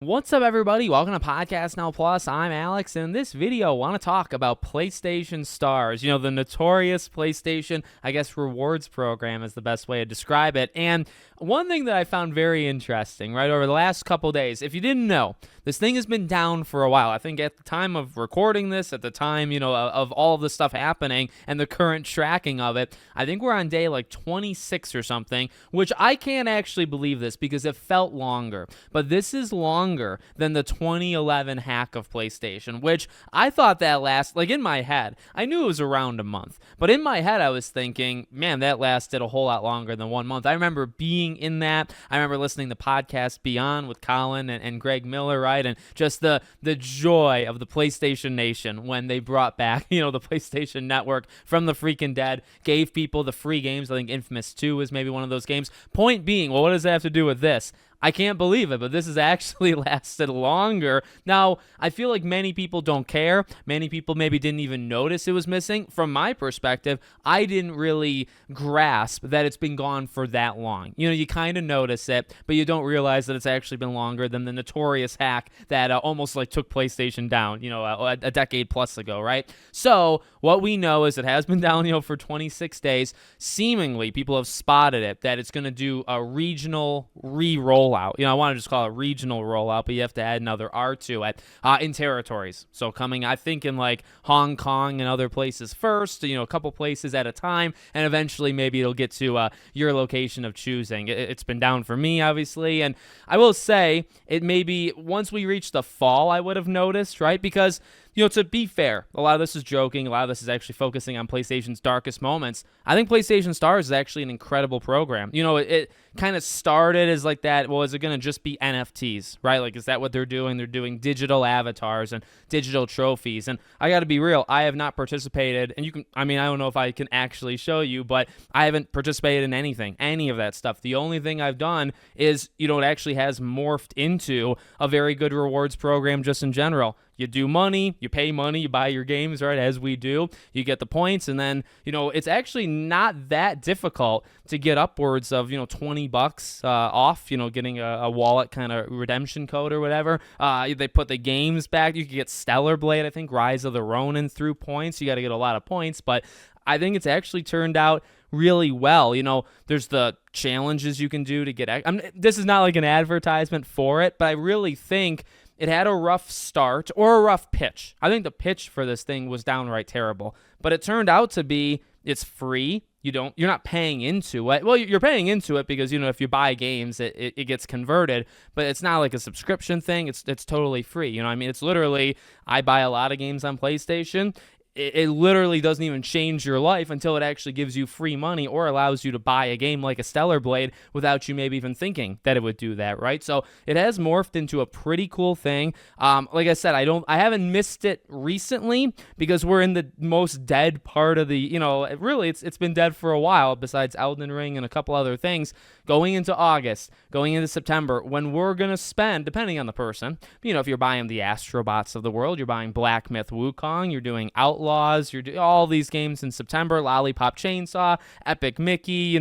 What's up, everybody? Welcome to Podcast Now Plus. I'm Alex, and in this video, I want to talk about PlayStation Stars. You know, the notorious PlayStation, I guess, rewards program is the best way to describe it. And one thing that I found very interesting, right, over the last couple days, if you didn't know, this thing has been down for a while. I think at the time of recording this, at the time, of all of this stuff happening and the current tracking of it, I think we're on day like 26 or something, which I can't actually believe this because it felt longer. But this is longer than the 2011 hack of PlayStation, which I thought that like in my head, I knew it was around a month, but in my head I was thinking, man, that lasted a whole lot longer than 1 month. I remember being in that. I remember listening to podcast Beyond with Colin and Greg Miller, right? And just the joy of the PlayStation Nation when they brought back, the PlayStation Network from the freaking dead, gave people the free games. I think Infamous 2 was maybe one of those games. Point being, well, what does that have to do with this? I can't believe it, but this has actually lasted longer. Now, I feel like many people don't care. Many people maybe didn't even notice it was missing. From my perspective, I didn't really grasp that it's been gone for that long. You kind of notice it, but you don't realize that it's actually been longer than the notorious hack that almost like took PlayStation down, a decade plus ago, right? So what we know is it has been down, for 26 days. Seemingly, people have spotted it, that it's going to do a regional re-rollout. I want to just call it regional rollout, but you have to add another R to it in territories. So coming, I think, in like Hong Kong and other places first, a couple places at a time, and eventually maybe it'll get to your location of choosing. It's been down for me, obviously, and I will say it may be once we reach the fall, I would have noticed, right? Because to be fair, a lot of this is joking. A lot of this is actually focusing on PlayStation's darkest moments. I think PlayStation Stars is actually an incredible program. It kind of started as like that. Well, is it going to just be NFTs, right? Like, is that what they're doing? They're doing digital avatars and digital trophies. And I got to be real. I have not participated. And I don't know if I can actually show you, but I haven't participated in any of that stuff. The only thing I've done is, it actually has morphed into a very good rewards program just in general. You do money, you pay money, you buy your games, right, as we do. You get the points, and then, it's actually not that difficult to get upwards of, $20 off, getting a wallet kind of redemption code or whatever. They put the games back. You can get Stellar Blade, I think, Rise of the Ronin through points. You got to get a lot of points, but I think it's actually turned out really well. There's the challenges you can do to get. This is not like an advertisement for it, but I really think it had a rough start or a rough pitch. I think the pitch for this thing was downright terrible, but it turned out to be it's free. You're not paying into it. Well, you're paying into it because, if you buy games, it gets converted, but it's not like a subscription thing. It's totally free. It's literally, I buy a lot of games on PlayStation. It literally doesn't even change your life until it actually gives you free money or allows you to buy a game like a Stellar Blade without you maybe even thinking that it would do that, right? So it has morphed into a pretty cool thing. Like I said, I haven't missed it recently because we're in the most dead part of the, really it's been dead for a while besides Elden Ring and a couple other things. Going into August, going into September, when we're going to spend, depending on the person, if you're buying the Astrobots of the world, you're buying Black Myth Wukong, you're doing Outlaws, you're doing all these games in September, Lollipop Chainsaw, Epic Mickey,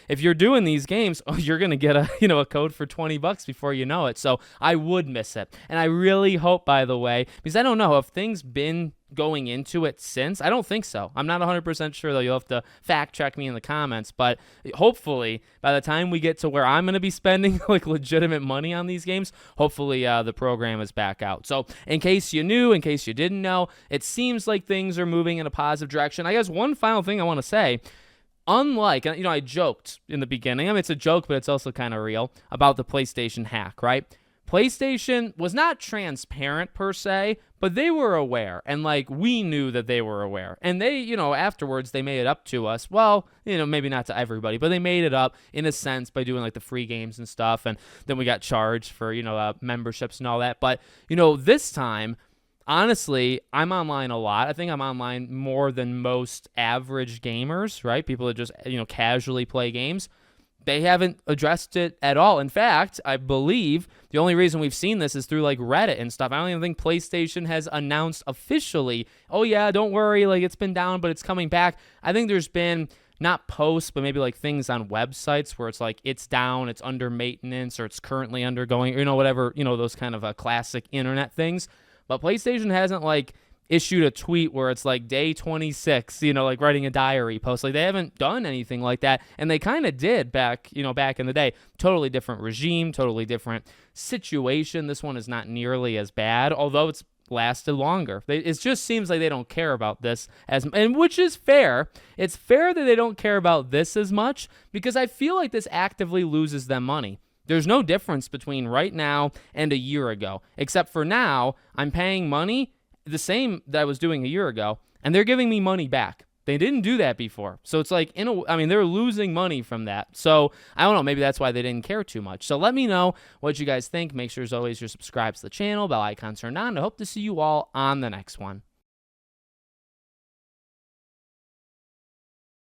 if you're doing these games, you're going to get a code for $20 before you know it. So I would miss it. And I really hope, by the way, because I don't know, have things been going into it since? I don't think so. I'm not 100% sure, though. You'll have to fact check me in the comments, but hopefully by the time we get to where I'm going to be spending like legitimate money on these games, hopefully the program is back out. So in case you knew, in case you didn't know, it seems like things are moving in a positive direction. I guess one final thing I want to say, unlike, I joked in the beginning, it's a joke, but it's also kind of real, about the PlayStation hack, right? PlayStation was not transparent per se, but they were aware, and we knew that they were aware. And they, afterwards they made it up to us. Well, maybe not to everybody, but they made it up in a sense by doing the free games and stuff, and then we got charged for, memberships and all that. But, this time, honestly, I'm online a lot. I think I'm online more than most average gamers, right? People that just, casually play games. They haven't addressed it at all. In fact, I believe the only reason we've seen this is through Reddit and stuff. I don't even think PlayStation has announced officially, oh yeah, don't worry, it's been down, but it's coming back. I think there's been not posts, but maybe like things on websites where it's like it's down, it's under maintenance, or it's currently undergoing, whatever, those kind of classic internet things. But PlayStation hasn't like issued a tweet where it's like day 26, like writing a diary post. Like they haven't done anything like that. And they kind of did back in the day. Totally different regime, totally different situation. This one is not nearly as bad, although it's lasted longer. It just seems like they don't care about this and which is fair. It's fair that they don't care about this as much because I feel like this actively loses them money. There's no difference between right now and a year ago, except for now I'm paying money the same that I was doing a year ago, and they're giving me money back. They didn't do that before. So it's like, they're losing money from that. So I don't know, maybe that's why they didn't care too much. So let me know what you guys think. Make sure as always you're subscribed to the channel, bell icons turned on. I hope to see you all on the next one.